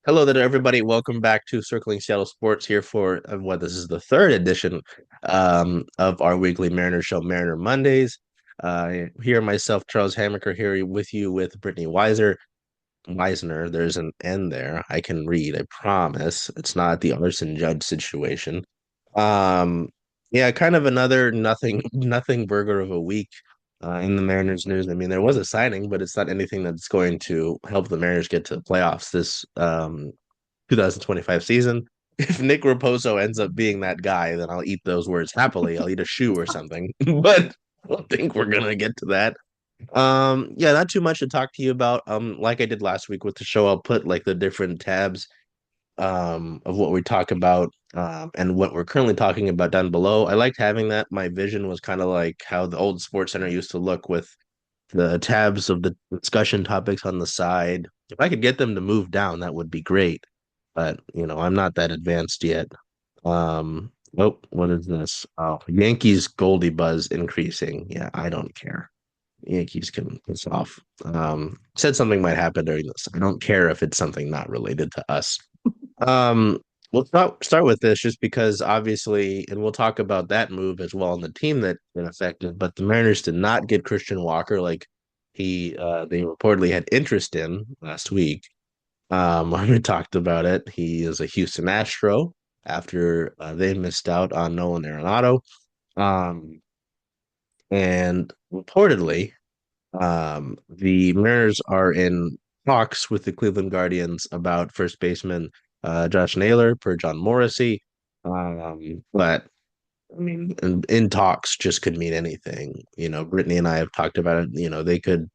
Hello there, everybody. Welcome back to Circling Seattle Sports here for what this is the third edition of our weekly Mariner show, Mariner Mondays. Here, myself, Charles Hamaker, here with you with Brittany Wisner. There's an N there. I can read, I promise. It's not the Arson Judge situation. Um, yeah, kind of another nothing burger of a week in the Mariners news. I mean, there was a signing, but it's not anything that's going to help the Mariners get to the playoffs this 2025 season. If Nick Raposo ends up being that guy, then I'll eat those words happily. I'll eat a shoe or something. But I don't think we're gonna get to that. Yeah, not too much to talk to you about. Like I did last week with the show, I'll put like the different tabs of what we talk about and what we're currently talking about down below. I liked having that. My vision was kind of like how the old Sports Center used to look with the tabs of the discussion topics on the side. If I could get them to move down, that would be great. But I'm not that advanced yet. Oh, what is this? Oh, Yankees Goldie Buzz increasing. Yeah, I don't care. Yankees can piss off. Said something might happen during this. I don't care if it's something not related to us. Um, we'll start with this just because obviously, and we'll talk about that move as well on the team that been affected. But the Mariners did not get Christian Walker like they reportedly had interest in last week. When we talked about it, he is a Houston Astro after they missed out on Nolan Arenado. Um, and reportedly, the Mariners are in talks with the Cleveland Guardians about first baseman Josh Naylor per John Morrissey. But I mean, in talks just could mean anything. Brittany and I have talked about it. They could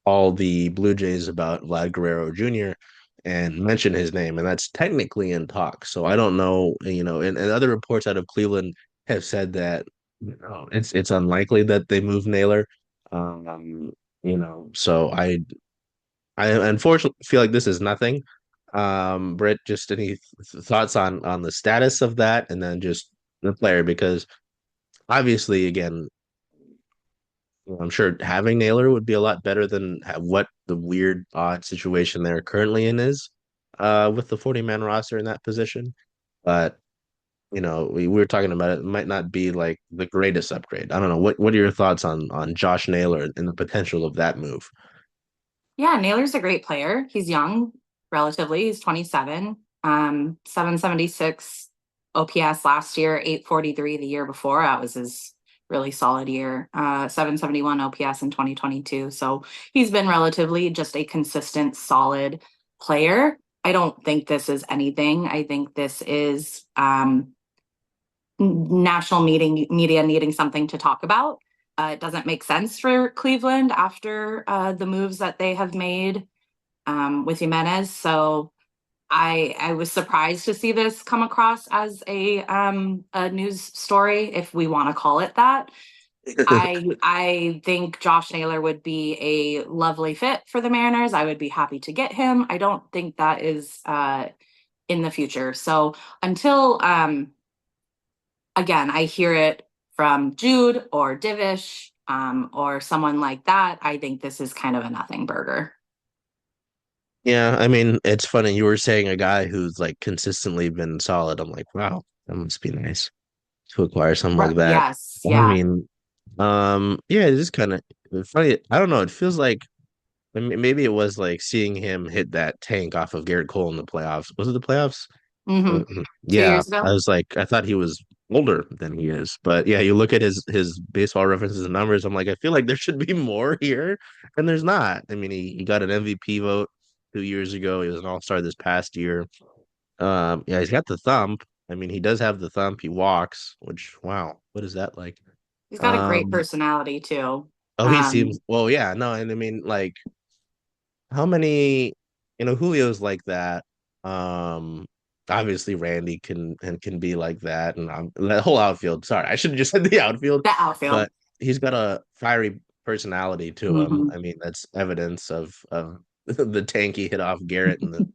call the Blue Jays about Vlad Guerrero Jr. and mention his name, and that's technically in talks. So I don't know. And other reports out of Cleveland have said that it's unlikely that they move Naylor. So I unfortunately feel like this is nothing. Britt, just any thoughts on the status of that, and then just the player because obviously, again, I'm sure having Naylor would be a lot better than what the weird, odd situation they're currently in is, with the 40-man roster in that position. But we were talking about it might not be like the greatest upgrade. I don't know. What are your thoughts on Josh Naylor and the potential of that move? Yeah, Naylor's a great player. He's young, relatively. He's 27. 776 OPS last year, 843 the year before. That was his really solid year. 771 OPS in 2022. So he's been relatively just a consistent, solid player. I don't think this is anything. I think this is national media needing something to talk about. It doesn't make sense for Cleveland after the moves that they have made with Jimenez. So I was surprised to see this come across as a news story, if we want to call it that. I think Josh Naylor would be a lovely fit for the Mariners. I would be happy to get him. I don't think that is in the future. So until again, I hear it from Jude or Divish or someone like that. I think this is kind of a nothing burger. Yeah, I mean, it's funny. You were saying a guy who's like consistently been solid. I'm like, wow, that must be nice to acquire something like that. Yes, I yeah. mean, yeah, it's just kind of funny. I don't know. It feels like maybe it was like seeing him hit that tank off of Garrett Cole in the playoffs. Was it the playoffs? Hmm. Two Yeah, years I ago. was like, I thought he was older than he is, but yeah, you look at his baseball references and numbers. I'm like, I feel like there should be more here, and there's not. I mean, he got an MVP vote 2 years ago. He was an All-Star this past year. Yeah, he's got the thump. I mean, he does have the thump. He walks, which wow, what is that like? He's got a great Um, personality too. oh, he seems Um, well, yeah, no, and I mean, like, how many, Julio's like that. Um, Obviously Randy can be like that, and the whole outfield. Sorry, I should have just said the outfield, the outfield. but he's got a fiery personality to him. Hmm. I mean, that's evidence of the tank he hit off Garrett and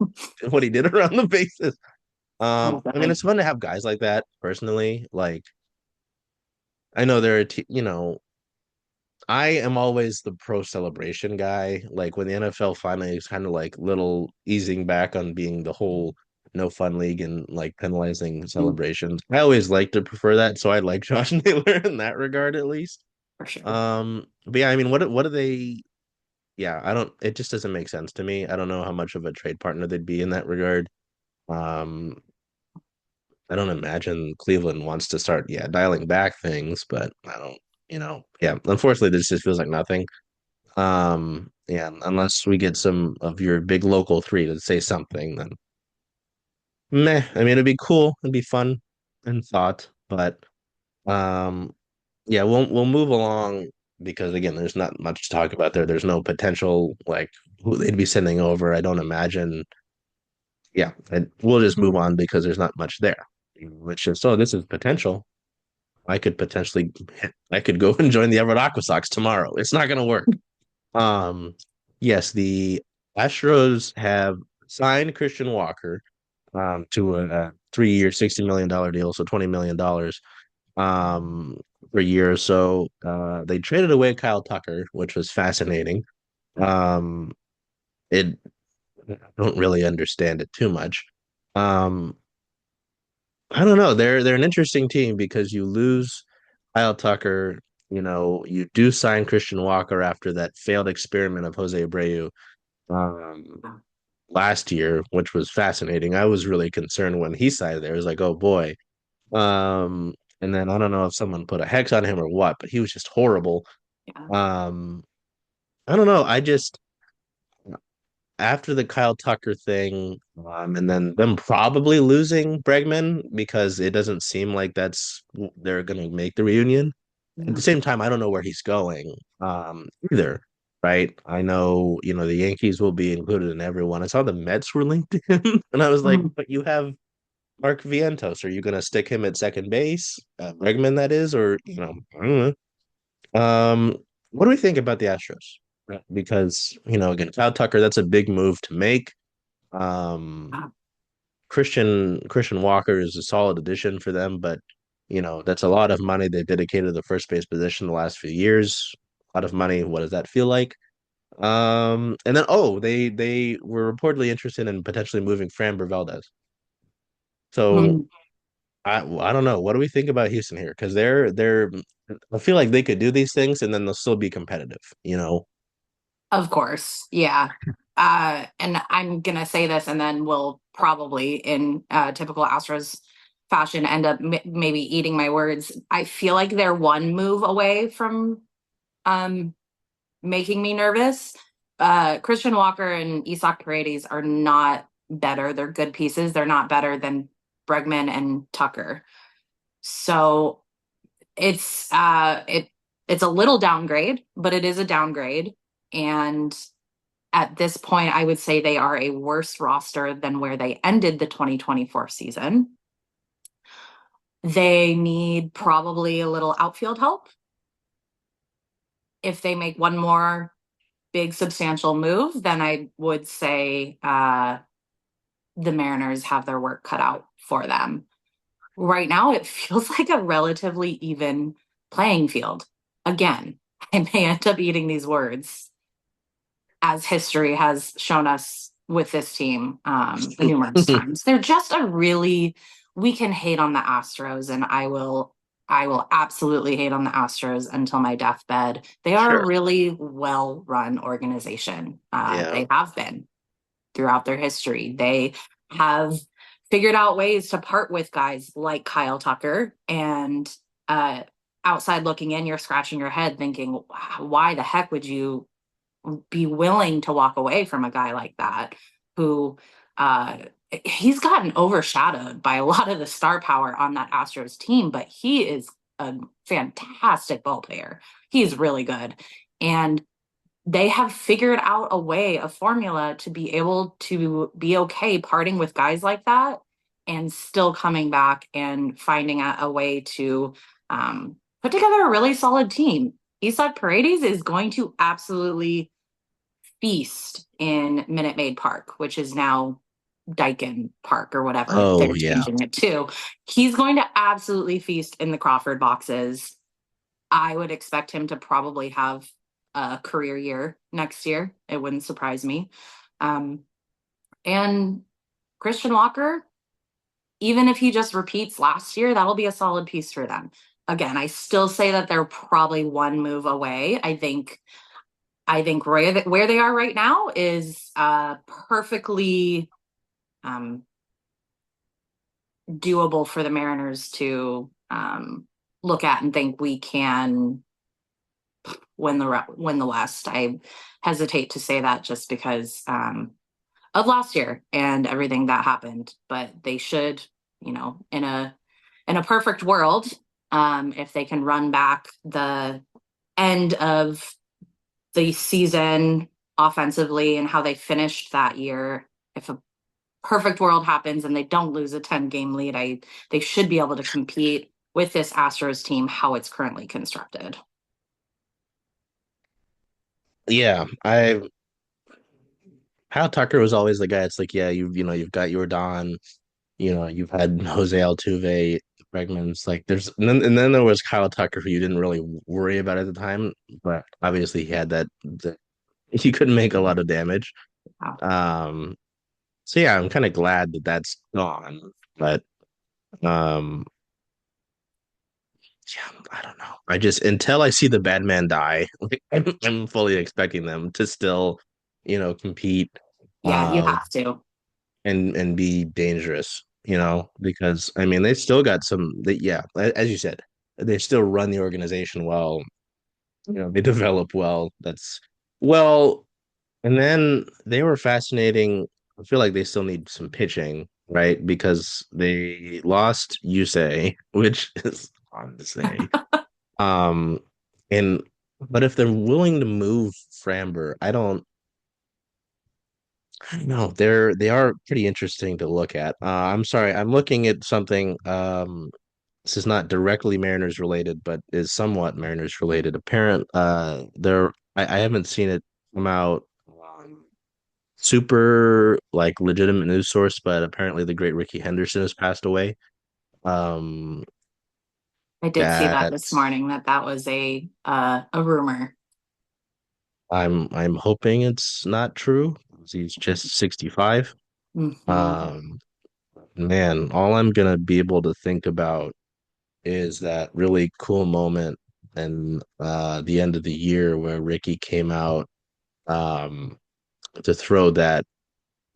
what he did around the bases. I mean, Definitely. it's fun to have guys like that personally. Like, I know there are, I am always the pro celebration guy. Like when the NFL finally is kind of like little easing back on being the whole no fun league and like penalizing Mm, celebrations. I always like to prefer that, so I like Josh Naylor in that regard at least. for sure. But yeah, I mean, what do they? Yeah, I don't. It just doesn't make sense to me. I don't know how much of a trade partner they'd be in that regard. Um, I don't imagine Cleveland wants to start, yeah, dialing back things, but I don't, yeah. Unfortunately, this just feels like nothing. Yeah, unless we get some of your big local three to say something, then meh. I mean, it'd be cool, it'd be fun and thought, but um, yeah, we'll move along because again, there's not much to talk about there. There's no potential like who they'd be sending over. I don't imagine. Yeah, and we'll just move on because there's not much there. Which is so this is potential. I could potentially I could go and join the Everett Aqua Sox tomorrow. It's not gonna work. Um, yes, the Astros have signed Christian Walker to a 3-year, $60 million deal, so $20 million per year. So they traded away Kyle Tucker, which was fascinating. Um, it I don't really understand it too much. Um, I don't know. They're an interesting team because you lose Kyle Tucker. You do sign Christian Walker after that failed experiment of Jose Abreu um, last year, which was fascinating. I was really concerned when he signed there. I was like, oh boy. And then I don't know if someone put a hex on him or what, but he was just horrible. Yeah. Um, I don't know. I just after the Kyle Tucker thing, and then them probably losing Bregman because it doesn't seem like they're going to make the reunion. At the Yeah. same time, I don't know where he's going either. Right? I know, the Yankees will be included in everyone. I saw the Mets were linked to him, and I was like, Mhm. but you have Mark Vientos. Are you going to stick him at second base, Bregman, that is, or I don't know. What do we think about the Astros? Because again, Kyle Tucker, that's a big move to make. Um, Christian Walker is a solid addition for them, but that's a lot of money they've dedicated to the first base position the last few years. A lot of money. What does that feel like? And then they were reportedly interested in potentially moving Framber Valdez. So Mhm. I don't know. What do we think about Houston here? Because they're I feel like they could do these things and then they'll still be competitive. Of course. Yeah. And I'm gonna say this, and then we'll probably, in typical Astros fashion, end up maybe eating my words. I feel like they're one move away from um, making me nervous. Christian Walker and Isak Paredes are not better. They're good pieces. They're not better than Bregman and Tucker. So it's a little downgrade, but it is a downgrade. And at this point, I would say they are a worse roster than where they ended the 2024 season. They need probably a little outfield help. If they make one more big substantial move, then I would say the Mariners have their work cut out for them. Right now, it feels like a relatively even playing field. Again, I may end up eating these words, as history has shown us with this team numerous times. They're just a really, we can hate on the Astros, and I will absolutely hate on the Astros until my deathbed. They are a Sure. really well run organization. Yeah. They have been throughout their history. They have figured out ways to part with guys like Kyle Tucker, and uh, outside looking in, you're scratching your head thinking, why the heck would you be willing to walk away from a guy like that who uh, he's gotten overshadowed by a lot of the star power on that Astros team, but he is a fantastic ball player. He's really good. And they have figured out a way, a formula to be able to be okay parting with guys like that and still coming back and finding a way to put together a really solid team. Isak Paredes is going to absolutely feast in Minute Maid Park, which is now Dyken Park or whatever they're Oh yeah. changing it to. He's going to absolutely feast in the Crawford boxes. I would expect him to probably have a career year next year. It wouldn't surprise me. Um, and Christian Walker, even if he just repeats last year, that'll be a solid piece for them. Again, I still say that they're probably one move away. I think where they are right now is perfectly um, doable for the Mariners to look at and think we can win the West. I hesitate to say that just because of last year and everything that happened, but they should, in a perfect world, if they can run back the end of the season offensively and how they finished that year, if a perfect world happens and they don't lose a 10-game lead, they should be able to compete with this Astros team how it's currently constructed. Yeah, I Kyle Tucker was always the guy. It's like, yeah, you've got your Don, you've had Jose Altuve, Bregman's like and then there was Kyle Tucker who you didn't really worry about at the time, but obviously he had he couldn't make a lot of damage. Wow. Um, so yeah, I'm kind of glad that that's gone, but um, yeah, I don't know. I just until I see the bad man die, like I'm fully expecting them to still, compete. Yeah, you Um, have to. and be dangerous, because I mean they still got yeah, as you said, they still run the organization well, they develop well. That's well, and then they were fascinating. I feel like they still need some pitching, right? Because they lost Yusei, which is hard to say. Um, and but if they're willing to move Framber, I don't know. They are pretty interesting to look at. I'm sorry, I'm looking at something. This is not directly Mariners related, but is somewhat Mariners related. I haven't seen it come out super like legitimate news source, but apparently the great Ricky Henderson has passed away. Um, I did see that that this morning that was a rumor. I'm hoping it's not true. He's just 65. Hmm. Um, Man, all I'm gonna be able to think about is that really cool moment and the end of the year where Ricky came out um to throw that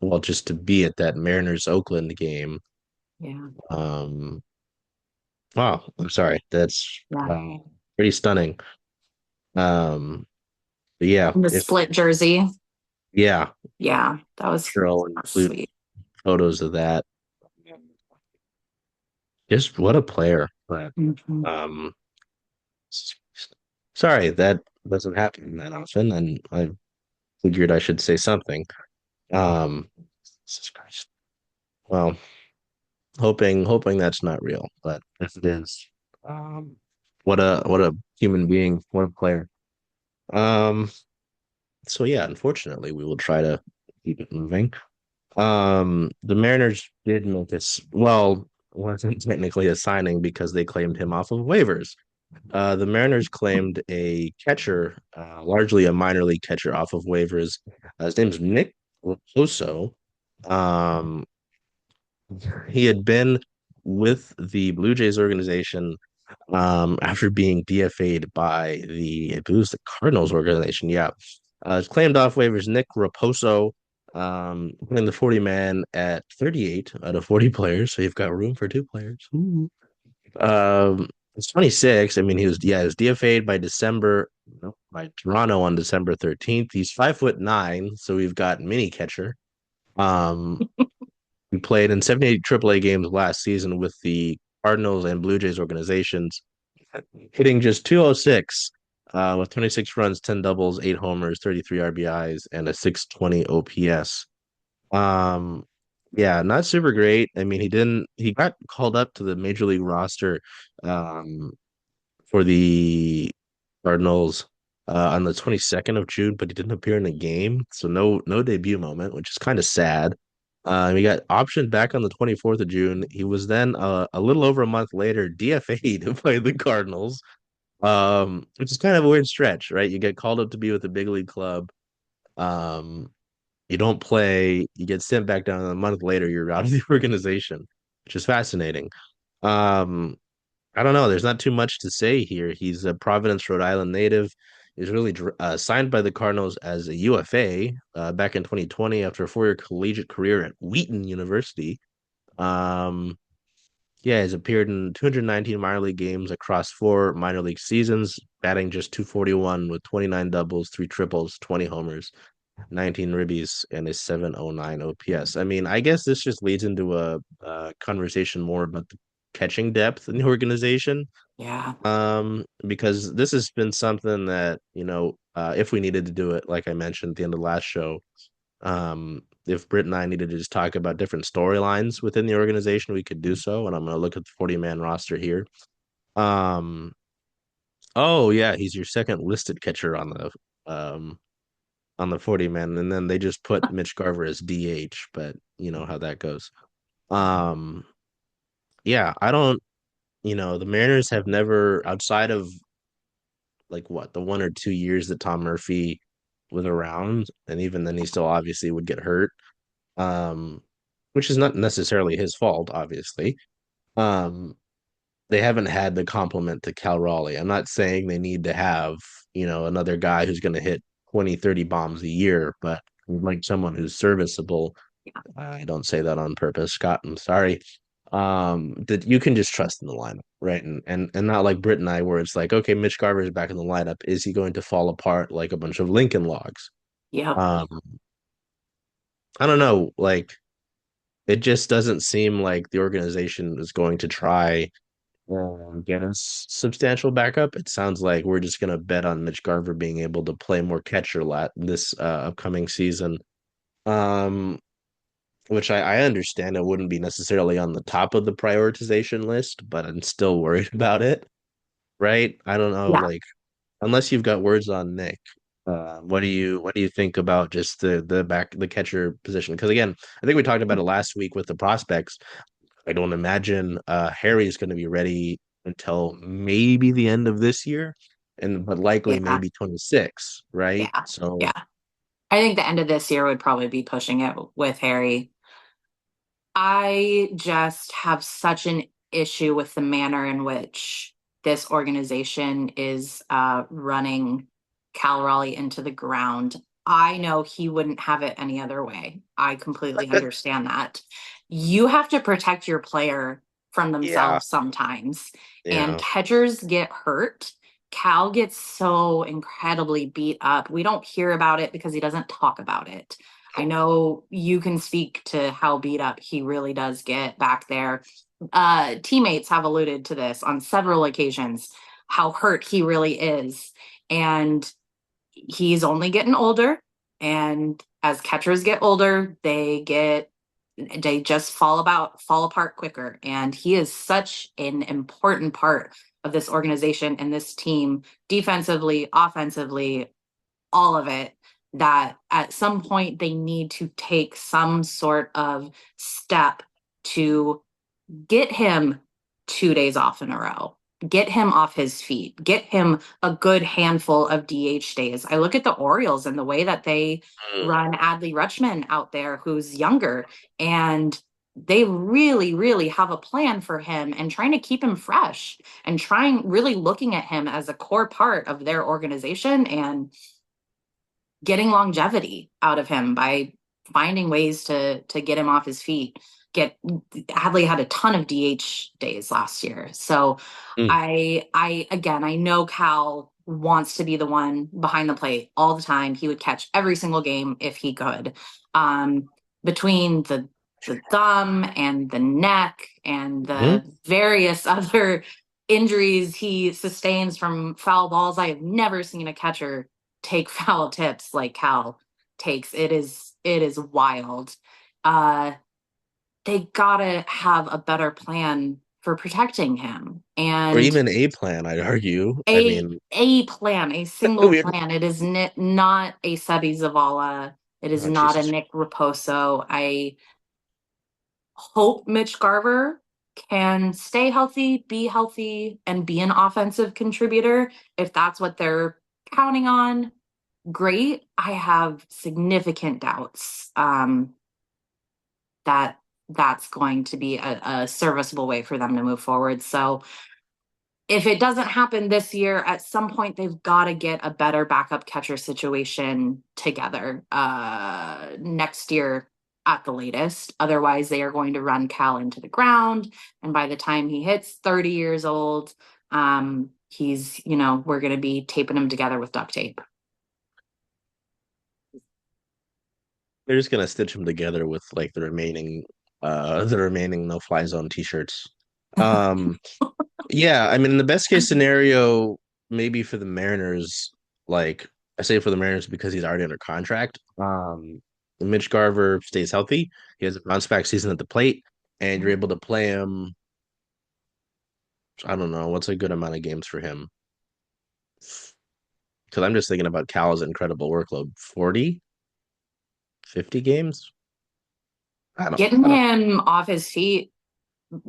well just to be at that Mariners Oakland game. Yeah, Um wow, I'm sorry. That's yeah. pretty stunning. But yeah, And the if split jersey. yeah, Yeah, that was sure I'll include sweet. photos of that. Just what a player. But Hmm. um sorry, that doesn't happen that often and I figured I should say something. Um, Jesus Christ. Well, hoping that's not real, but if it is, um, what a human being, what a player. Um, so yeah, unfortunately, we will try to keep it moving. The Mariners did make this. Well, wasn't technically a signing because they claimed him off of waivers. The Mariners claimed a catcher, largely a minor league catcher, off of waivers. His name's Nick Raposo. Um, he had been with the Blue Jays organization after being DFA'd by I believe it was the Cardinals organization. Yeah. Claimed off waivers Nick Raposo, playing the 40 man at 38 out of 40 players. So you've got room for two players. Ooh. He's 26. I mean, he was DFA'd by no, by Toronto on December 13th. He's 5'9", so we've got mini catcher. Um, he played in 78 AAA games last season with the Cardinals and Blue Jays organizations, hitting just 206 with 26 runs, 10 doubles, 8 homers, 33 RBIs, and a 620 OPS. Um, yeah, not super great. I mean, he got called up to the major league roster um, for the Cardinals on the 22nd of June, but he didn't appear in the game, so no debut moment, which is kind of sad. He got optioned back on the 24th of June. He was then a little over a month later DFA'd by the Cardinals. Which is kind of a weird stretch, right? You get called up to be with a big league club. Um, you don't play, you get sent back down, and a month later you're out of the organization, which is fascinating. Um, I don't know. There's not too much to say here. He's a Providence, Rhode Island native. He's really signed by the Cardinals as a UFA back in 2020 after a 4-year collegiate career at Wheaton University. Um, yeah, he's appeared in 219 minor league games across 4 minor league seasons, batting just 241 with 29 doubles, 3 triples, 20 homers, 19 ribbies, and a 709 OPS. I mean, I guess this just leads into a conversation more about the catching depth in the organization. Yeah. Because this has been something that, if we needed to do it, like I mentioned at the end of the last show, if Britt and I needed to just talk about different storylines within the organization, we could do so. And I'm going to look at the 40-man roster here. Um, oh yeah, he's your second listed catcher on the 40 man, and then they just put Mitch Garver as DH, but you know how that goes. Um, yeah, I don't, the Mariners have never, outside of like what, the 1 or 2 years that Tom Murphy was around, and even then he still obviously would get hurt. Um, which is not necessarily his fault, obviously. Um, they haven't had the complement to Cal Raleigh. I'm not saying they need to have, another guy who's going to hit 20, 30 bombs a year, but like someone who's serviceable. I don't say that on purpose, Scott. I'm sorry. That you can just trust in the lineup, right? And not like Britt and I, where it's like, okay, Mitch Garver is back in the lineup. Is he going to fall apart like a bunch of Lincoln logs? Yep. Um, I don't know. Like it just doesn't seem like the organization is going to try get us substantial backup. It sounds like we're just going to bet on Mitch Garver being able to play more catcher lat this upcoming season. Um, which I understand it wouldn't be necessarily on the top of the prioritization list, but I'm still worried about it. Right? I don't know, Yeah. like unless you've got words on Nick, what do you think about just the catcher position? Because again, I think we talked about it last week with the prospects. I don't imagine Harry's going to be ready until maybe the end of this year, but likely Yeah. maybe 26, right? Yeah. So Yeah. I think the end of this year would probably be pushing it with Harry. I just have such an issue with the manner in which this organization is running Cal Raleigh into the ground. I know he wouldn't have it any other way. I completely understand that. You have to protect your player from yeah, themselves sometimes, and yeah. catchers get hurt. Cal gets so incredibly beat up. We don't hear about it because he doesn't talk about it. I know you can speak to how beat up he really does get back there. Teammates have alluded to this on several occasions, how hurt he really is. And he's only getting older. And as catchers get older, they just fall apart quicker. And he is such an important part of this organization and this team, defensively, offensively, all of it, that at some point they need to take some sort of step to get him 2 days off in a row, get him off his feet, get him a good handful of DH days. I look at the Orioles and the way that they Mm. run Adley Rutschman out there, who's younger, and they really, really have a plan for him and trying to keep him fresh and trying really looking at him as a core part of their organization and getting longevity out of him by finding ways to get him off his feet. Get Hadley had a ton of DH days last year. So Mm. I again, I know Cal wants to be the one behind the plate all the time. He would catch every single game if he could. Um, between the thumb and the neck and Mhm. the various other injuries he sustains from foul balls, I have never seen a catcher take foul tips like Cal takes. It is wild. Uh they gotta have a better plan for protecting him. Or And even a plan, I'd argue. I a mean, a plan, a single weird. plan. It is not a Sebi Zavala. It is Oh, not a Jesus. Nick Raposo. I hope Mitch Garver can stay healthy, and be an offensive contributor, if that's what they're counting on, great. I have significant doubts that that's going to be a serviceable way for them to move forward. So if it doesn't happen this year, at some point they've got to get a better backup catcher situation together next year at the latest. Otherwise, they are going to run Cal into the ground. And by the time he hits 30 years old, we're going to be taping him together with duct tape. They're just gonna stitch them together with like the remaining no fly zone t-shirts. Um, yeah, I mean, in the best case scenario, maybe for the Mariners, like I say for the Mariners because he's already under contract. Mitch Garver stays healthy. He has a bounce back season at the plate, and you're able to play him. I don't know what's a good amount of games for him because I'm just thinking about Cal's incredible workload. 40, 50 games. I don't. Getting I don't. him off his feet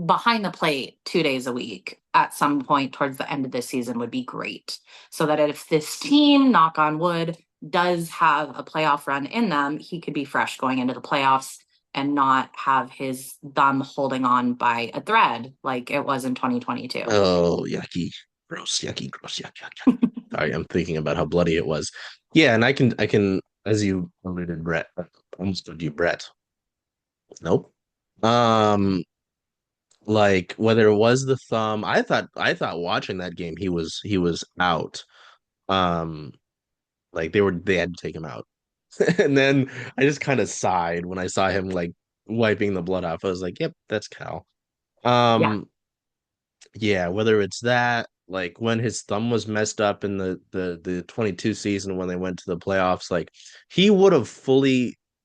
behind the plate 2 days a week at some point towards the end of this season would be great. So that if this team, knock on wood, does have a playoff run in them, he could be fresh going into the playoffs and not have his thumb holding on by a thread like it was in 2022. Oh, yucky, gross, yucky, gross, yuck, yuck, yuck. Sorry, I'm thinking about how bloody it was. Yeah, and I can, as you alluded, Brett. I almost told you, Brett. Nope. Um, like whether it was the thumb, I thought watching that game he was out. Um, like they had to take him out, and then I just kind of sighed when I saw him like wiping the blood off. I was like, yep, that's Cal. Yeah. Um, Yeah, whether it's that, like when his thumb was messed up in the 22 season when they went to the playoffs, like he would have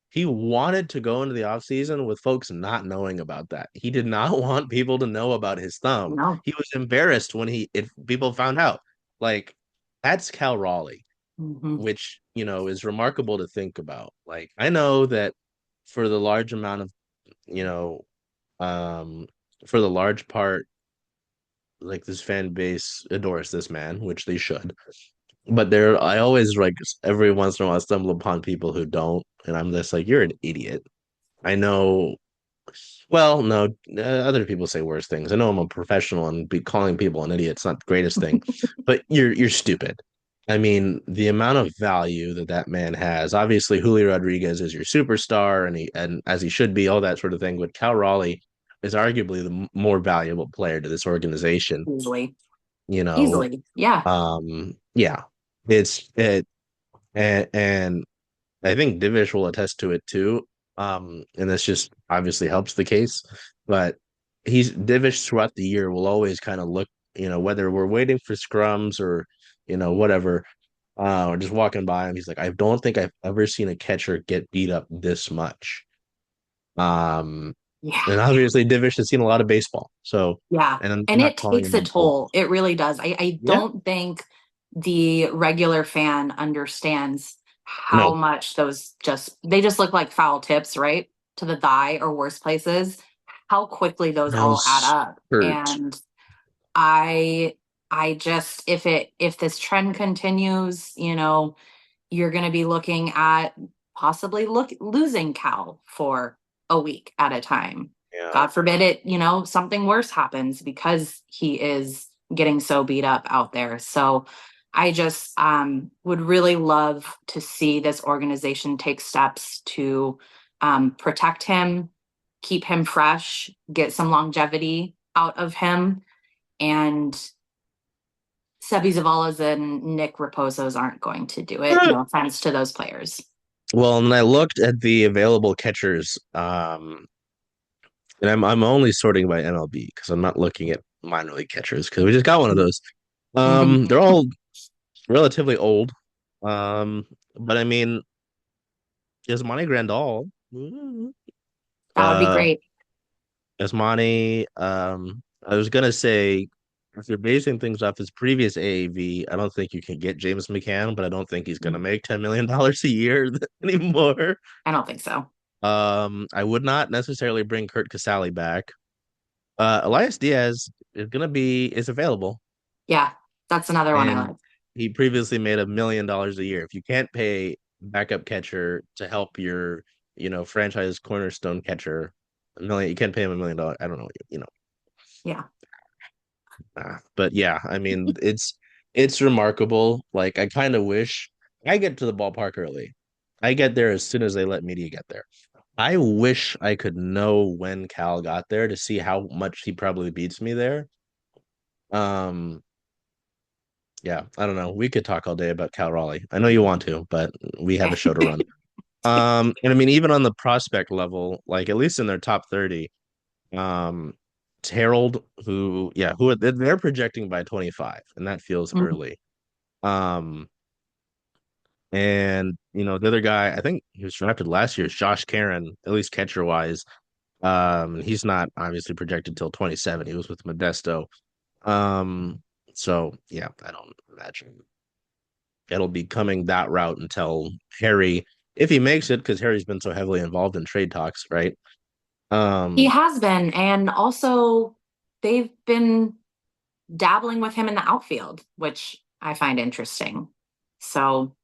he wanted to go into the offseason with folks not knowing about that. He did not want people to know about his thumb. No. He was embarrassed when if people found out. Like that's Cal Raleigh, Mm-hmm. which, is remarkable to think about. Like I know that for the large amount of, you know, um for the large part like this fan base adores this man, which they should. But I always like every once in a while stumble upon people who don't, and I'm just like, you're an idiot. I know. Well, no, other people say worse things. I know I'm a professional and be calling people an idiot's not the greatest thing, but you're stupid. I mean, the amount of value that man has. Obviously, Julio Rodriguez is your superstar, and as he should be, all that sort of thing. But Cal Raleigh is arguably the more valuable player to this organization. Easily. You know, Easily. Yeah. yeah, it's it, and I think Divish will attest to it too. And this just obviously helps the case, but Divish throughout the year will always kind of look, whether we're waiting for scrums or, whatever, or just walking by him, he's like, I don't think I've ever seen a catcher get beat up this much. Um, Yeah. and obviously Divish has seen a lot of baseball, so, Yeah. and I'm And not it calling takes him a an old. toll. It really does. I Yeah, don't think the regular fan understands how no, much they just look like foul tips, right? To the thigh or worse places, how quickly those all add those up. hurt. And I I just if this trend continues, you're going to be looking at possibly losing Cal for a week at a time. Yeah. God forbid something worse happens because he is getting so beat up out there. So I just would really love to see this organization take steps to protect him, keep him fresh, get some longevity out of him. And Sebi Zavala's and Nick Raposo's aren't going to do it. No offense to those players. Well, and I looked at the available catchers, and I'm only sorting by MLB because I'm not looking at minor league catchers because we just got one of those. Mm-hmm. They're all relatively old. But I mean, Yasmani Grandal, That would be uh, great. Yasmani, I was gonna say if you're basing things off his previous AAV, I don't think you can get James McCann, but I don't think he's gonna make $10 million a year anymore. I don't think so. I would not necessarily bring Kurt Casale back. Elias Diaz is available, Yeah, that's another one I and like. he previously made $1 million a year. If you can't pay backup catcher to help your, franchise cornerstone catcher 1 million, you can't pay him $1 million. I don't know, Yeah. but yeah, I mean, it's remarkable. Like, I kind of wish I get to the ballpark early. I get there as soon as they let media get there. I wish I could know when Cal got there to see how much he probably beats me there. Um, yeah, I don't know. We could talk all day about Cal Raleigh. I know you want to, but we have a show to run. And I mean, even on the prospect level, like at least in their top 30, um, Harold, they're projecting by 25, and that feels Mhm. early. Um, and the other guy, I think he was drafted last year, is Josh Karen, at least catcher wise. He's not obviously projected till 27. He was with Modesto. Um, so yeah, I don't imagine it'll be coming that route until Harry, if he makes it, because Harry's been so heavily involved in trade talks, right? He Um, has been, and also they've been dabbling with him in the outfield, which I find interesting. So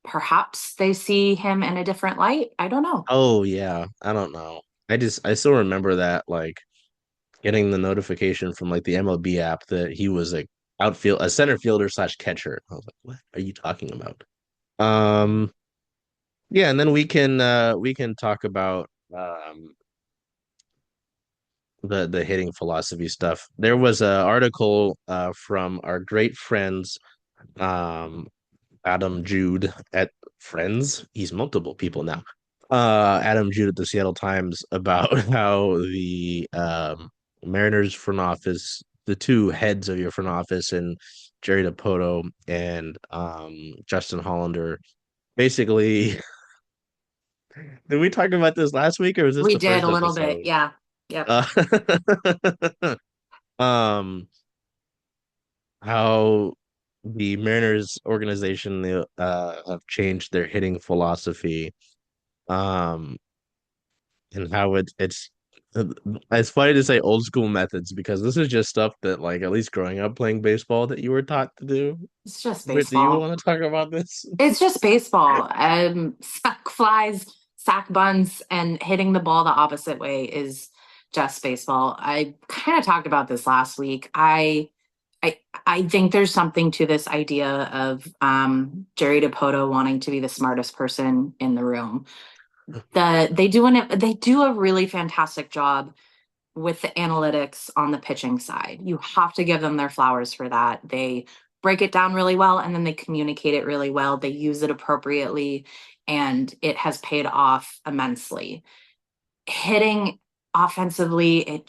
perhaps they see him in a different light. I don't know. oh yeah, I don't know. I still remember that, like, getting the notification from like the MLB app that he was a center fielder slash catcher. I was like, what are you talking about? Um, yeah, and then we can talk about the hitting philosophy stuff. There was an article from our great friends um Adam Jude at Friends. He's multiple people now. Adam Jude at the Seattle Times about how the Mariners front office, the two heads of your front office, and Jerry Dipoto and Justin Hollander, basically. Did we talk about this last week, or was this We the did first a little bit. episode? Yeah. Yep. Uh, um, how the Mariners organization have changed their hitting philosophy, um, and how it's funny to say old school methods because this is just stuff that, like, at least growing up playing baseball, that you were taught to do. It's just Britt, do you baseball. want to talk about this? It's just baseball. Sack flies, sack bunts, and hitting the ball the opposite way is just baseball. I kind of talked about this last week. I I think there's something to this idea of Jerry Dipoto wanting to be the smartest person in the room. They do a really fantastic job with the analytics on the pitching side. You have to give them their flowers for that. They break it down really well and then they communicate it really well. They use it appropriately and it has paid off immensely. Hitting offensively,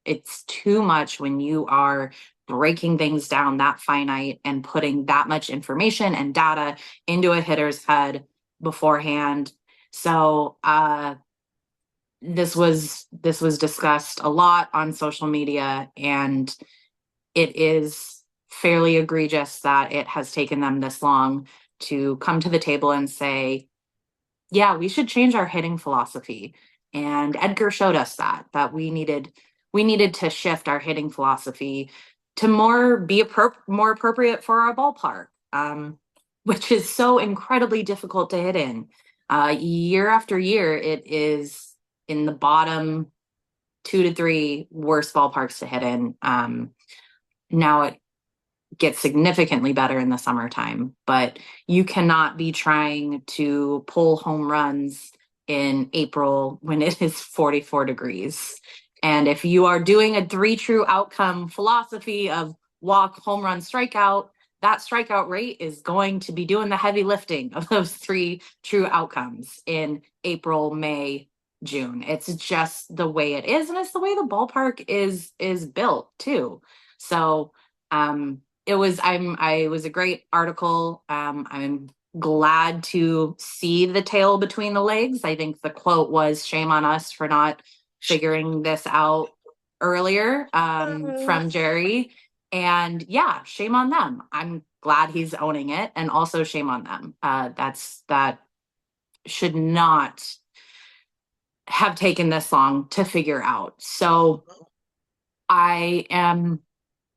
it's too much when you are breaking things down that finite and putting that much information and data into a hitter's head beforehand. So this was discussed a lot on social media, and it is fairly egregious that it has taken them this long to come to the table and say, yeah, we should change our hitting philosophy. And Edgar showed us that we needed to shift our hitting philosophy to more appropriate for our ballpark, which is so incredibly difficult to hit in. Year after year, it is in the bottom 2 to 3 worst ballparks to hit in. Now it gets significantly better in the summertime, but you cannot be trying to pull home runs in April when it is 44 degrees. And if you are doing a 3 true outcome philosophy of walk, home run, strikeout, that strikeout rate is going to be doing the heavy lifting of those 3 true outcomes in April, May, June. It's just the way it is, and it's the way the ballpark is built too. So it was a great article. I'm glad to see the tail between the legs. I think the quote was shame on us for not figuring this out earlier, from Jerry. And yeah, shame on them. I'm glad he's owning it, and also shame on them. That should not have taken this long to figure out. So I am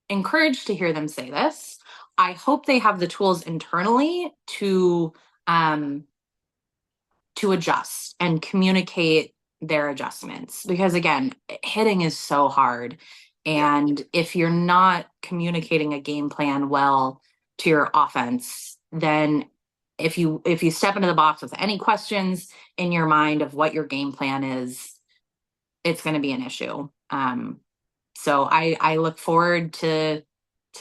encouraged to hear them say this. I hope they have the tools internally um, to adjust and communicate their adjustments because again, hitting is so hard. Yeah. And if you're not communicating a game plan well to your offense, then if you step into the box with any questions in your mind of what your game plan is, it's going to be an issue. So I look forward to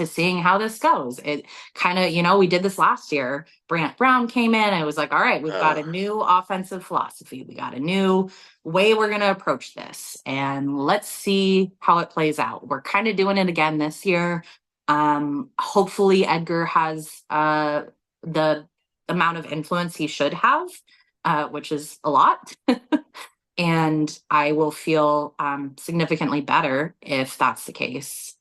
seeing how this goes. It kind of, we did this last year. Brant Brown came in. I was like, all right, we've got Uh, a new offensive philosophy. We got a new way we're going to approach this, and let's see how it plays out. We're kind of doing it again this year. Hopefully, Edgar has the amount of influence he should have, which is a lot. And I will feel significantly better if that's the case.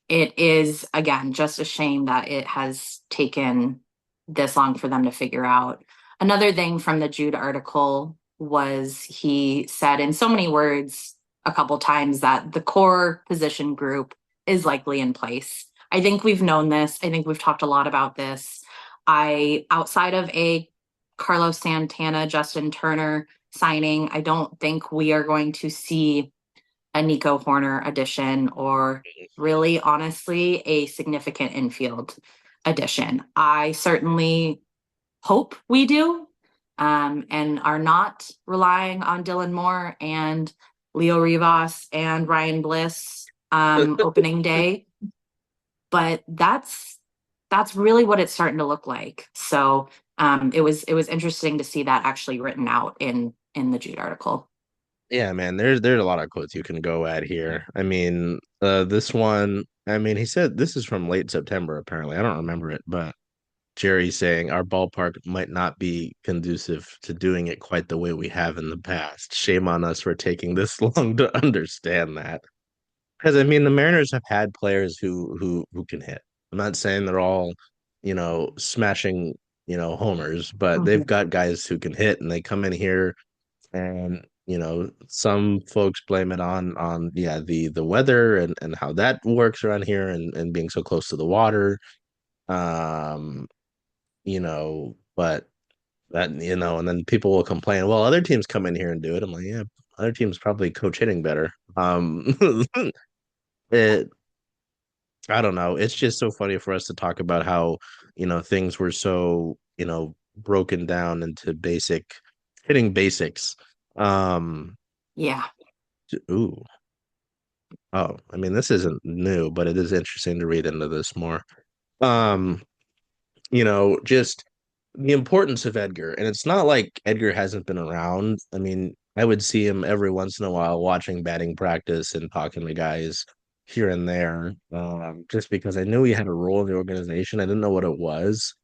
It is, again, just a shame that it has taken this long for them to figure out. Another thing from the Jude article was he said in so many words a couple times that the core position group is likely in place. I think we've known this. I think we've talked a lot about this. Outside of a Carlos Santana, Justin Turner signing, I don't think we are going to see a Nico Horner addition or really honestly a significant infield addition. I certainly hope we do, and are not relying on Dylan Moore and Leo Rivas and Ryan Bliss opening day, but that's really what it's starting to look like. So it was interesting to see that actually written out in the Jude article. yeah, man, there's a lot of quotes you can go at here. I mean, this one, I mean, he said this is from late September, apparently. I don't remember it, but Jerry saying our ballpark might not be conducive to doing it quite the way we have in the past. Shame on us for taking this long to understand that. Because I mean, the Mariners have had players who can hit. I'm not saying they're all, smashing, homers, but they've Mhm. got guys who can hit, and they come in here, and some folks blame it on yeah the weather and how that works around here, and being so close to the water. Um, but that and then people will complain, well, other teams come in here and do it. I'm like, yeah, other teams probably coach hitting better. It I don't know. It's just so funny for us to talk about how, things were so, broken down into hitting basics. Um, Yeah. ooh, oh, I mean, this isn't new, but it is interesting to read into this more. Um, just the importance of Edgar. And it's not like Edgar hasn't been around. I mean, I would see him every once in a while watching batting practice and talking to guys here and there, just because I knew he had a role in the organization. I didn't know what it was.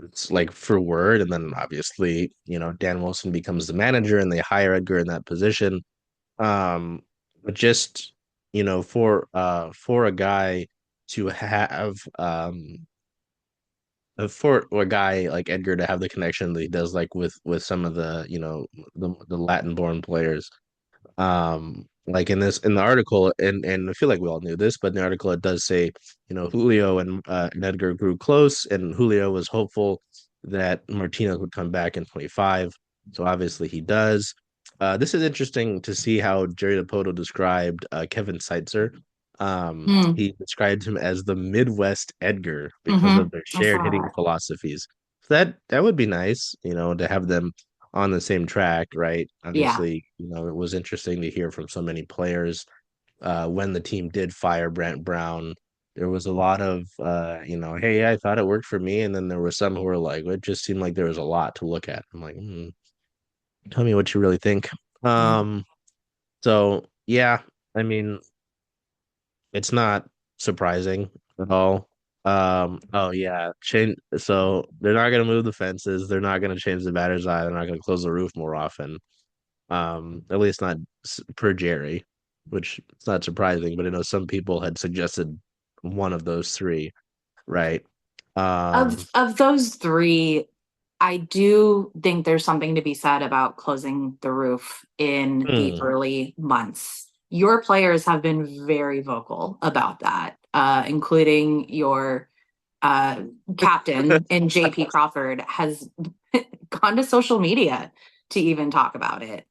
It's like for word, and then obviously, Dan Wilson becomes the manager and they hire Edgar in that position. Um, but just, for a guy to have for a guy like Edgar to have the connection that he does, like with some of the the Latin born players, like in the article, and I feel like we all knew this, but in the article it does say, Julio and Edgar grew close, and Julio was hopeful that Martinez would come back in 25. So obviously he does. This is interesting to see how Jerry Dipoto described Kevin Seitzer. Mm. He described him as the Midwest Edgar because Mm-hmm. of their I shared saw hitting that. philosophies. So that would be nice, to have them on the same track, right? Yeah. Obviously, it was interesting to hear from so many players. When the team did fire Brant Brown, there was a lot of, hey, I thought it worked for me. And then there were some who were like, it just seemed like there was a lot to look at. I'm like, tell me what you really think. Yeah. Um, so yeah, I mean, it's not surprising at all. Oh yeah, change. So they're not gonna move the fences. They're not gonna change the batter's eye. They're not gonna close the roof more often. At least not per Jerry, which it's not surprising. But I know some people had suggested one of those three, right? Um, Of those three, I do think there's something to be said about closing the roof in the Hmm. early months. Your players have been very vocal about that, including your uh, captain in JP Crawford has gone to social media to even talk about it.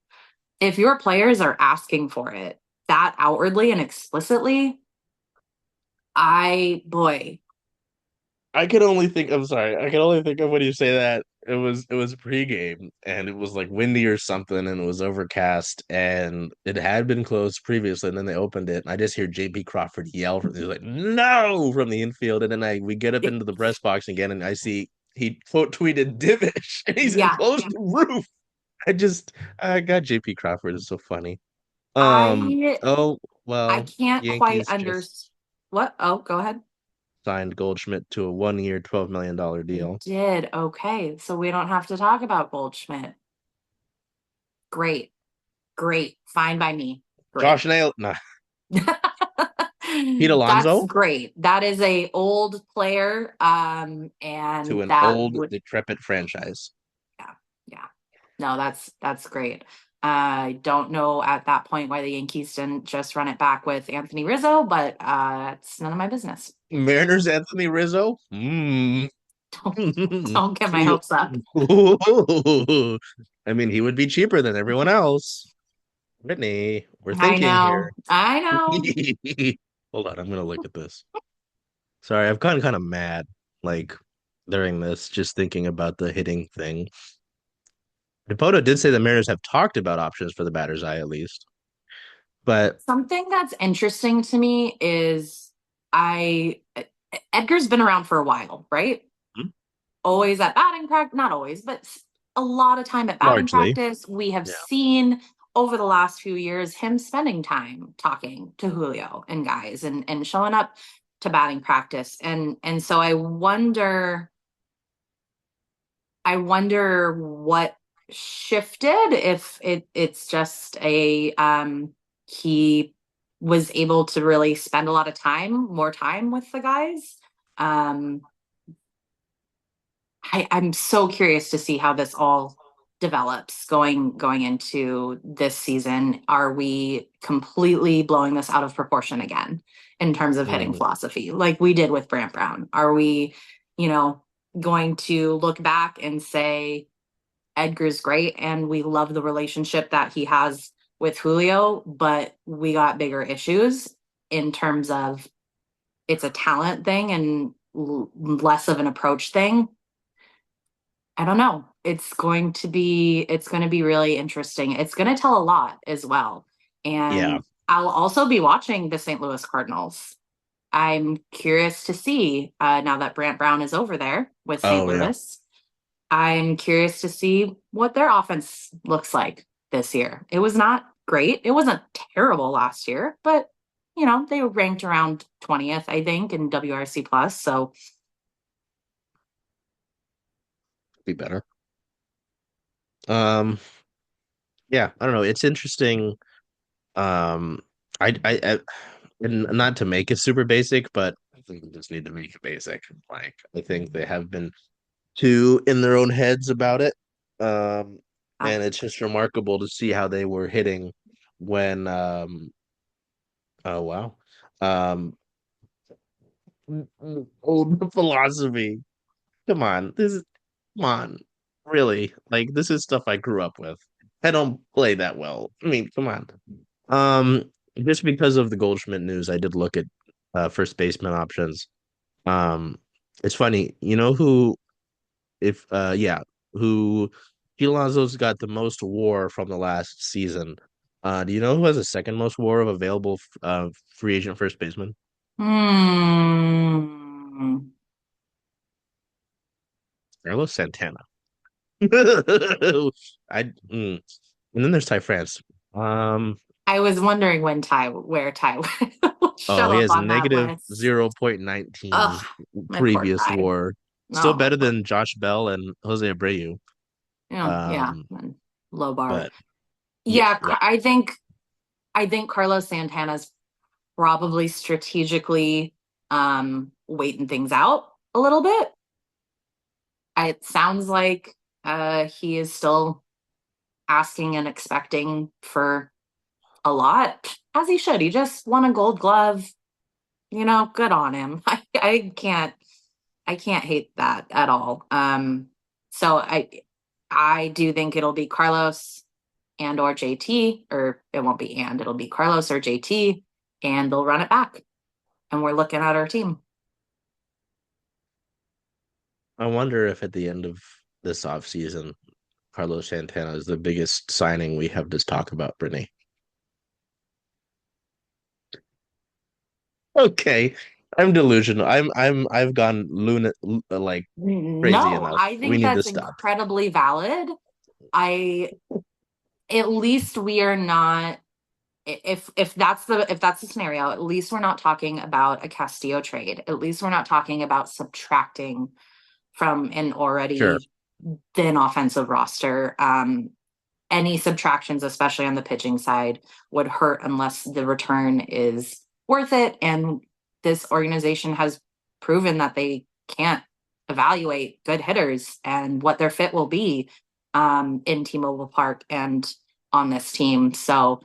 If your players are asking for it that outwardly and explicitly, boy, I could only think. I'm sorry. I can only think of when you say that. It was pregame and it was like windy or something and it was overcast and it had been closed previously and then they opened it and I just hear JP Crawford yell from he's like no from the infield and then we get up into the press box again and I see he quote tweeted Divish and he's yeah, enclosed the roof. I got JP Crawford is so funny. I Oh I well, can't quite Yankees understand. just What? Oh, go ahead. signed Goldschmidt to a 1 year, $12 million They deal. did. Okay. So we don't have to talk about Goldschmidt. Great. Great. Fine by me. Great. Josh Naylor, nah, Pete That's Alonso great. That is a old player. to And an that old, would, decrepit franchise. yeah, yeah. No, that's great. I don't know at that point why the Yankees didn't just run it back with Anthony Rizzo, but it's none of my business. Mariners Anthony Rizzo. Hmm. Don't don't get my hopes up. I mean, he would be cheaper than everyone else. Brittany, we're I thinking know. here. I know. Hold on, I'm gonna look at this. Sorry, I've gotten kind of mad, like during this, just thinking about the hitting thing. Dipoto did say the Mariners have talked about options for the batter's eye at least, but Something that's interesting to me is I Edgar's been around for a while, right? hmm, Always at batting practice, not always, but a lot of time at batting largely, practice. We have yeah. seen over the last few years him spending time talking to Julio and guys and showing up to batting practice. And so I wonder what shifted if it's just a he was able to really spend a lot of more time with the guys. Um I'm so curious to see how this all develops going into this season. Are we completely blowing this out of proportion again in terms of hitting Mm, philosophy, like we did with Brant Brown? Are we, you know, going to look back and say Edgar's great and we love the relationship that he has with Julio, but we got bigger issues in terms of it's a talent thing and less of an approach thing? I don't know. It's going to be really interesting. It's going to tell a lot as well. yeah. And I'll also be watching the St. Louis Cardinals. I'm curious to see now that Brant Brown is over there with St. Oh yeah. Louis. I'm curious to see what their offense looks like this year. It was not great. It wasn't terrible last year, but they were ranked around 20th, I think, in WRC plus. So Be better. Um, yeah, I don't know. It's interesting. Um, I and not to make it super basic, but I think we just need to make it basic. Like, I think they have been too in their own heads about it. Um, uh, and it's just remarkable to see how they were hitting when oh wow. Um old philosophy. Come on. Come on. Really? Like this is stuff I grew up with. I don't play that well. I mean, come on. Just because of the Goldschmidt news, I did look at first baseman options. Um, it's funny, you know who if yeah, who Pete Alonso's got the most WAR from the last season. Do you know who has the second most WAR of available free agent first baseman? hmm. Carlos Santana. And then there's Ty France. Um, I was wondering where Ty would show oh, he up has on that negative list. 0.19 Oh, my poor previous Ty. WAR. Still No, my better poor. than Josh Bell and Jose Abreu. Yeah, yeah, Um, and low bar. but yeah, Yeah, right. I think Carlos Santana's probably strategically waiting things out a little bit. It sounds like He is still asking and expecting for a lot, as he should. He just won a Gold Glove. Good on him. I can't hate that at all. So I do think it'll be Carlos and or JT, or it won't be it'll be Carlos or JT, and they'll run it back. And we're looking at our team. I wonder if at the end of this offseason, Carlos Santana is the biggest signing we have to talk about, Brittany. Okay. I'm delusional. I've gone like crazy No, enough. I We think need to that's stop. incredibly valid. I At least we are not, if that's the scenario, at least we're not talking about a Castillo trade. At least we're not talking about subtracting from an Sure. already thin offensive roster. Any subtractions, especially on the pitching side, would hurt unless the return is worth it. And this organization has proven that they can't evaluate good hitters and what their fit will be in T-Mobile Park and on this team. So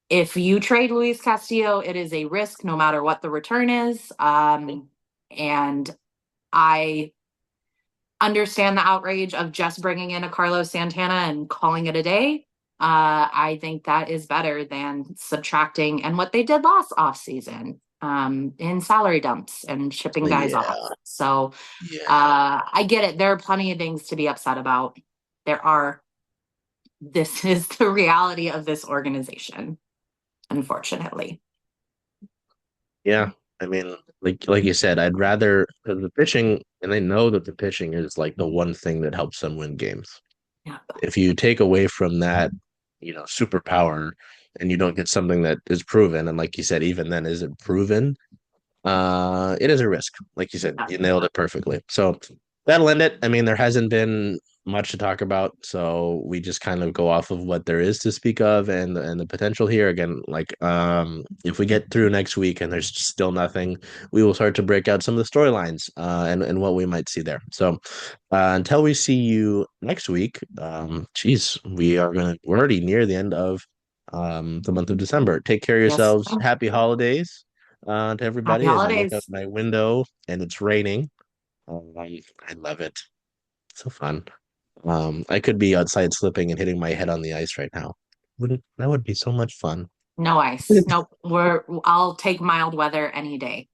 if you trade Luis Castillo, it is a risk no matter what the return is. And I understand the outrage of just bringing in a Carlos Santana and calling it a day. I think that is better than subtracting and what they did last offseason in salary dumps and shipping guys off. Yeah. So Yeah. I get it. There are plenty of things to be upset about. This is the reality of this organization, unfortunately. Yeah. I mean, like you said, I'd rather because the pitching, and I know that the pitching is like the one thing that helps them win games. Yeah. If you take away from that, superpower and you don't get something that is proven, and like you said, even then isn't proven, it is a risk. Like you said, you nailed it perfectly. So that'll end it. I mean, there hasn't been much to talk about, so we just kind of go off of what there is to speak of and the potential here. Again, like if we get through next week and there's still nothing, we will start to break out some of the storylines and what we might see there. So until we see you next week, geez, we're already near the end of the month of December. Take care of Yes. yourselves. Happy holidays to Happy everybody as I look out holidays. my window and it's raining. I love it. So fun. I could be outside slipping and hitting my head on the ice right now. That would be so much fun. No ice. Nope. I'll take mild weather any day.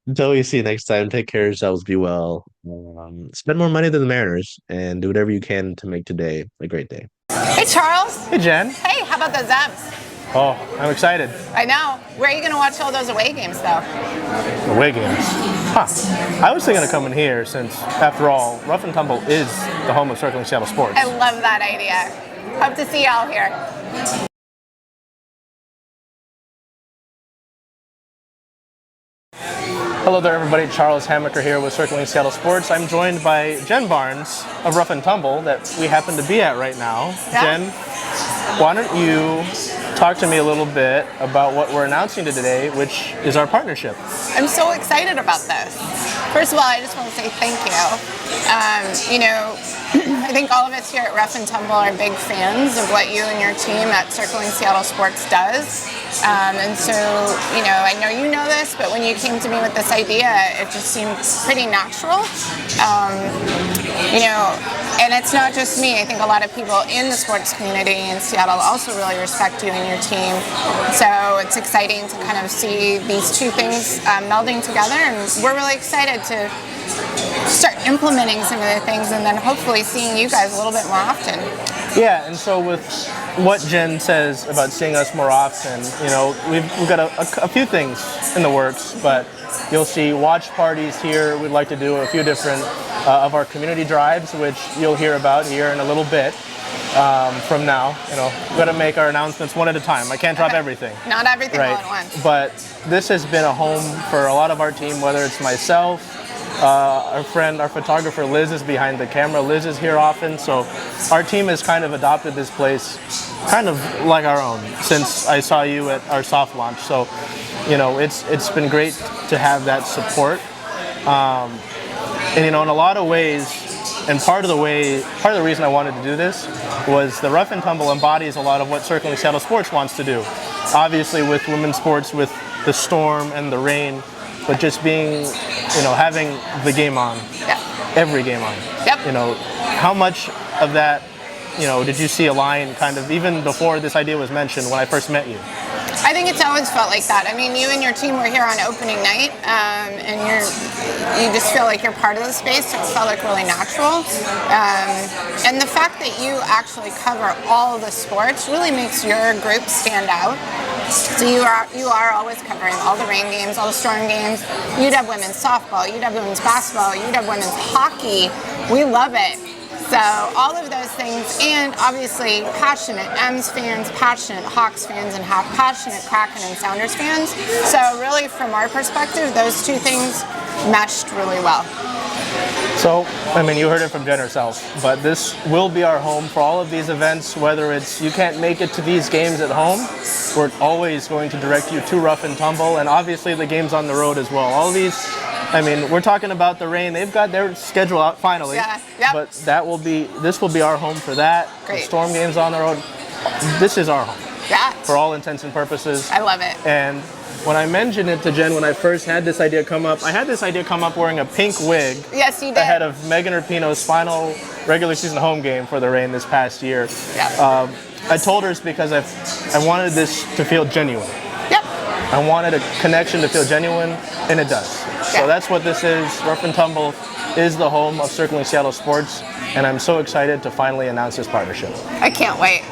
Until we see you next time, take care of yourselves, be well. Spend more money than the Mariners and do whatever you can to make today a great day. Hey, Charles. Hey, Jen. Hey, how about those M's? Oh, I'm excited. I know. Where are you going to watch all those away games, though? Away games. Huh. I was thinking of coming here since, after all, Rough and Tumble is the home of Circling Seattle Sports. I love that idea. Hope to see y'all here. Hello there, everybody. Charles Hamaker here with Circling Seattle Sports. I'm joined by Jen Barnes of Rough and Tumble that we happen to be at right now. Yeah. Jen, why don't you talk to me a little bit about what we're announcing today, which is our partnership. I'm so excited about this. First of all, I just want to say thank you. I think all of us here at Rough and Tumble are big fans of what you and your team at Circling Seattle Sports does. And so, I know you know this, but when you came to me with this idea, it just seemed pretty natural. And it's not just me. I think a lot of people in the sports community in Seattle also really respect you and your team. So it's exciting to kind of see these two things melding together, and we're really excited to start implementing some of the things and then hopefully seeing you guys a little bit more often. Yeah, and so with what Jen says about seeing us more often, we've got a few things in the works, but you'll see watch parties here. We'd like to do a few different of our community drives, which you'll hear about here in a little bit from now. We've got to make our announcements one at a time. I can't drop everything. Not everything right? all at once. But this has been a home for a lot of our team, whether it's myself, our friend, our photographer Liz is behind the camera. Liz is here often, so our team has kind of adopted this place kind of like our own since I saw you at our soft launch. So, it's been great to have that support. And in a lot of ways, And part of the reason I wanted to do this was the rough and tumble embodies a lot of what Circling Seattle Sports wants to do. Obviously with women's sports, with the storm and the rain, but just being, having the game on, every game on. Yep. How much of that, did you see a line kind of even before this idea was mentioned when I first met you? I think it's always felt like that. I mean, you and your team were here on opening night, and you just feel like you're part of the space, so it felt like really natural. And the fact that you actually cover all of the sports really makes your group stand out. So you are always covering all the rain games, all the storm games. You'd have women's softball, you'd have women's basketball, you'd have women's hockey. We love it. So all of those things, and obviously passionate M's fans, passionate Hawks fans, and passionate Kraken and Sounders fans. So really, from our perspective, those two things meshed really well. So, you heard it from Jen herself, but this will be our home for all of these events, whether it's you can't make it to these games at home, we're always going to direct you to Rough and Tumble, and obviously the games on the road as well. All these, we're talking about the rain, they've got their schedule out finally, but this will be our home for that. Great. The storm games on the road, this is our home. Yeah. For all intents and purposes. I love it. And when I mentioned it to Jen when I first had this idea come up, I had this idea come up wearing a pink wig. Yes, you did. Ahead of Megan Rapinoe's final regular season home game for the Reign this past year. Yeah. I told her it's because I wanted this to feel genuine. Yep. I wanted a connection to feel genuine, and it does. So that's what this is. Rough and Tumble is the home of Circling Seattle Sports, and I'm so excited to finally announce this partnership. I can't wait.